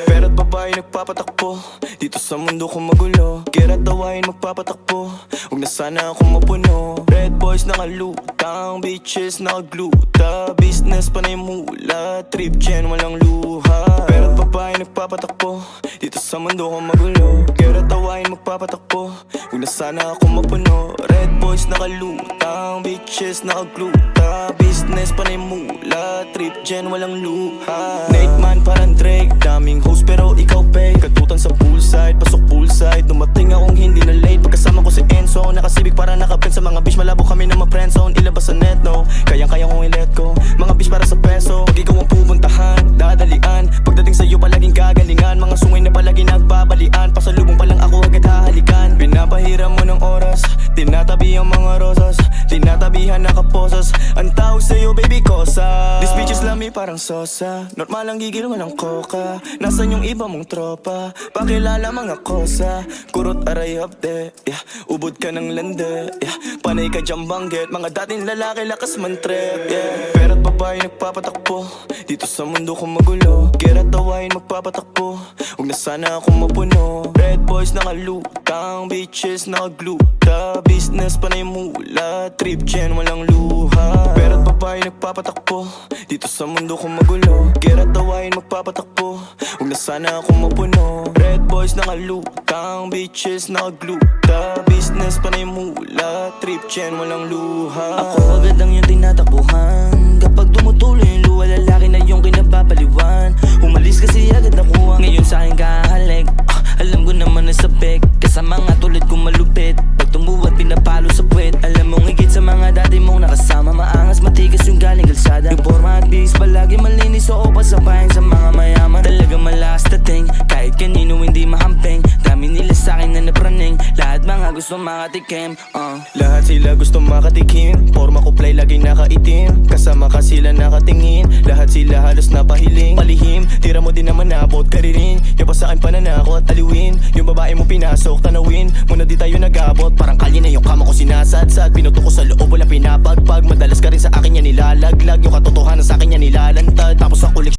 Pera't babae nagpapatakbo dito sa mundo kong magulo. Kira't dawain magpapatakbo, huwag na sana akong mapuno. Red boys nakalutang, bitches nakagluta. Business pa na yung hula, trip gen walang luha. Pera't babae nagpapatakbo dito sa mundo kong magulo. Kira't dawain magpapatakbo, huwag na sana akong mapuno. Red boys nakalutang, bitches nakagluta. Business pa na yung hula, trip gen walang luha. Nate man parang Drake, daming host pero ikaw pay. Katutan sa poolside, pasok poolside. Dumating akong hindi na late, pagkasama ko si Enzo. Nakasibig para nakapen sa mga bitch, malabo kami na ma-friendzone. Ilabas sa net, no, kayang-kaya kong i-let go. Mga bitch para sa peso, pag ikaw ang pupuntahan, dadalian. Pagdating sa'yo palaging kagalingan, mga sungay na palagi nagbabalian. Pasalubong pa lang ako agad hahalikan. Pinapahiram mo ng oras, tinatabi ang mga rosas, tinatabihan nakaposas. Ang tawag sa'yo baby kosa. These bitches love me parang sosa, normal lang gigil walang koka. Nasaan yung iba mong tropa, pakilala mga kosa. Kurot aray hapde, yeah. Ubod ka ng lande, yeah. Panay ka dyan banggit, mga dating lalaki lakas man trip, yeah. Pera't babae nagpapatakbo dito sa mundo kong magulo. Kira't dawain magpapatakbo, huwag na sana akong mapuno. Red boys nakalutang, bitches nakagluta. Business pa na yung hula, trip gen walang luha. Pera't babae nagpapatakbo dito sa mundo kong magulo. Kira't dawain magpapatakbo, huwag na sana akong mapuno. Red boys nakalutang, bitches nakagluta. Business pa na yung hula, trip gen walang luha. Ako agad ang iyong tinatakbuhan, kapag tumutuloy yung luha, lalaki na yung kinababaliwan. Umalis kasi agad nakuha, ngayon sa akin kahalik. Alam ko naman na sabik, kasama nga tulad kong malupit. Pag tumuwat pinapalo sa puwet, alam mong higit sa mga dati mong nakasama. Maangas matigas yung galing kalsada, yung forma at bihis palagi malinis. Oo pasabayan sa mga mayaman, talaga malakas dating. Kahit kanino hindi mahamping, dami nila sa'kin na napraning. Lahat mga gusto makatikim, Lahat sila gusto makatikim, forma ko play laging nakaitim. Kasama ka sila nakatingin, lahat sila halos napahiling. Palihim, tira mo din naman abot karirin. Yung pa saan pananako at aliwin, yung babae mo pinasok tanawin. Muna di tayo nag-abot, parang kalye na yung kama ko sinasadsad. Pinuto ko sa loob wala pinapagpag, madalas ka rin sa akin yan nilalaglag. Yung katotohanan sa akin yan nilalantad, tapos ako ulit